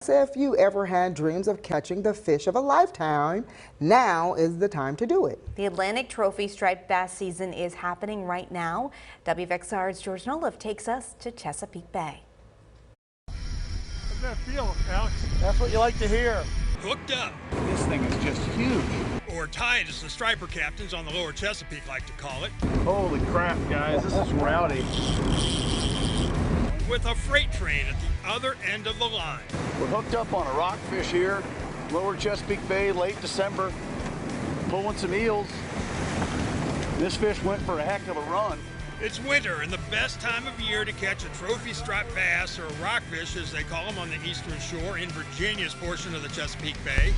If you ever had dreams of catching the fish of a lifetime, now is the time to do it. The Atlantic Trophy striped bass season is happening right now. WFXR's George Noliff takes us to Chesapeake Bay. How's that feel, Alex? That's what you like to hear. Hooked up, This thing is just huge. or tied as the striper captains on the lower Chesapeake like to call it, Holy crap, guys, this is rowdy. with a freight train at the other end of the line. We're hooked up on a rockfish here, lower Chesapeake Bay, late December, pulling some eels. This fish went for a heck of a run. It's winter and the best time of year to catch a trophy striped bass, or rockfish as they call them on the eastern shore in Virginia's portion of the Chesapeake Bay.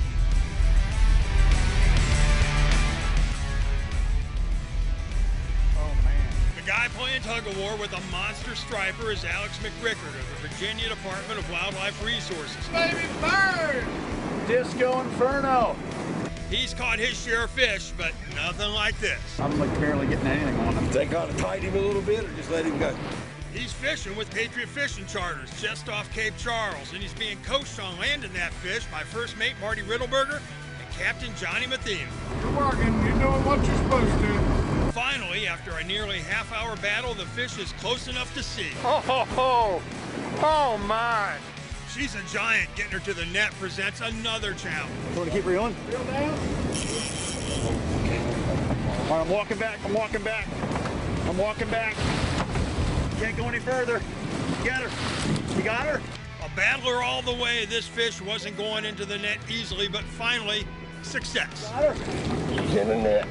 The guy playing tug-of-war with a monster striper is Alex McRickard of the Virginia Department of Wildlife Resources. Baby bird! Disco Inferno. He's caught his share of fish, but nothing like this. I'm like barely getting anything on him. They gotta tight him a little bit or just let him go? He's fishing with Patriot Fishing Charters just off Cape Charles, and he's being coached on landing that fish by First Mate Marty Riddleberger and Captain Johnny Matheny. You're working, you're doing what you're supposed to. Finally, after a nearly half-hour battle, the fish is close enough to see. Oh my! She's a giant. Getting her to the net presents another challenge. You want to keep reeling? Reel down. All right, I'm walking back, I'm walking back. I'm walking back. Can't go any further. Get her. You got her? A battler all the way, this fish wasn't going into the net easily, but finally, success. Got her. He's in the net.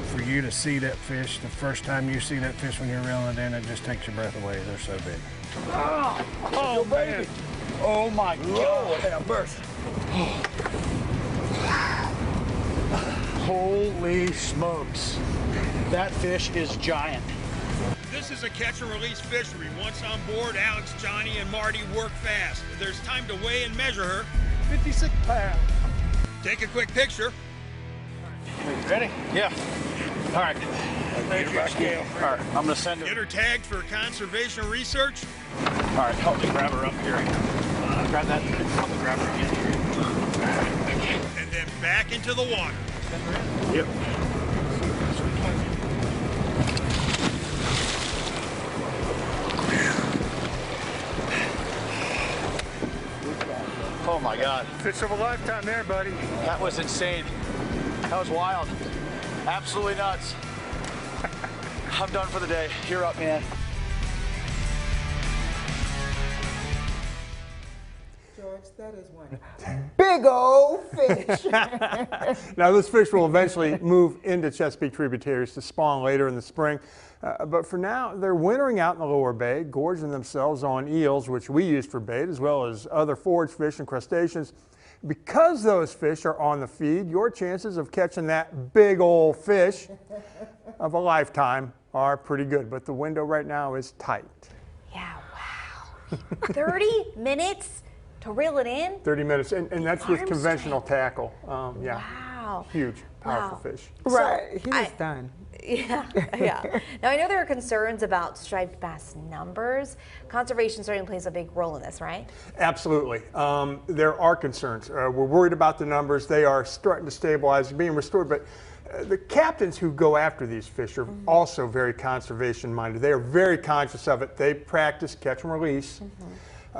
For you to see that fish, the first time you see that fish when you're reeling it in, it just takes your breath away. They're so big. Oh, baby. Oh my God. Lord have mercy. Holy smokes. That fish is giant. This is a catch and release fishery. Once on board, Alex, Johnny, and Marty work fast. There's time to weigh and measure her. 56 pounds. Take a quick picture. Ready? Yeah. All right. Get her back in. All right, I'm gonna send Get her. her tagged for conservation research. All right, help me grab her up here. Grab that. Help me grab her again. And then back into the water. Yep. Oh my God. Fish of a lifetime there, buddy. That was insane. That was wild. Absolutely nuts. I'm done for the day. You're up, man. George, that is one big old fish. Now, this fish will eventually move into Chesapeake tributaries to spawn later in the spring. But for now, they're wintering out in the lower bay, gorging themselves on eels, which we use for bait, as well as other forage fish and crustaceans. Because those fish are on the feed, your chances of catching that big old fish of a lifetime are pretty good. But the window right now is tight. Yeah, wow. 30 minutes to reel it in? 30 minutes, and that's with Arm conventional strength. tackle. Yeah, Wow. huge, powerful Wow. fish. Right, he was I- done. Yeah, yeah. Now, I know there are concerns about striped bass numbers. Conservation certainly plays a big role in this, right? Absolutely. There are concerns. We're worried about the numbers. They are starting to stabilize, being restored, but the captains who go after these fish are also very conservation minded. They are very conscious of it. They practice catch and release.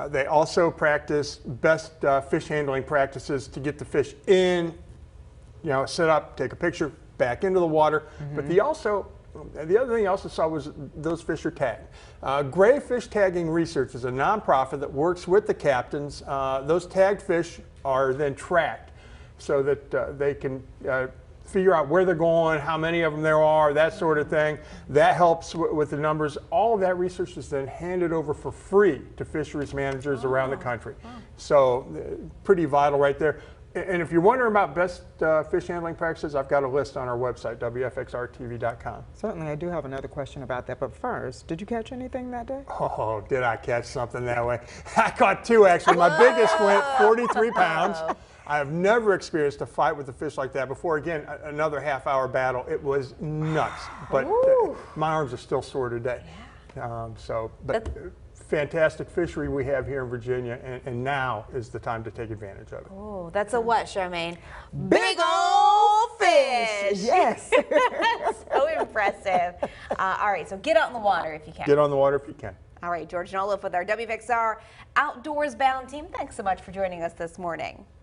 They also practice best fish handling practices to get the fish in, set up, take a picture, back into the water. But the other thing I also saw was those fish are tagged. Gray Fish Tagging Research is a nonprofit that works with the captains. Those tagged fish are then tracked so that they can figure out where they're going, how many of them there are, that sort of thing. That helps with the numbers. All of that research is then handed over for free to fisheries managers around the country. So pretty vital right there. And if you're wondering about best fish handling practices, I've got a list on our website, WFXRTV.com. Certainly, I do have another question about that. But first, did you catch anything that day? Oh, did I catch something that way? I caught two, actually. My biggest went 43 pounds. I have never experienced a fight with a fish like that before. Again, another half-hour battle. It was nuts. But my arms are still sore today. But fantastic fishery we have here in Virginia, and now is the time to take advantage of it. Oh, that's a what, Charmaine? Big old fish. Yes. So impressive. All right, so get out in the water if you can. Get on the water if you can. All right, George and Olaf with our WFXR Outdoors Bound team. Thanks so much for joining us this morning.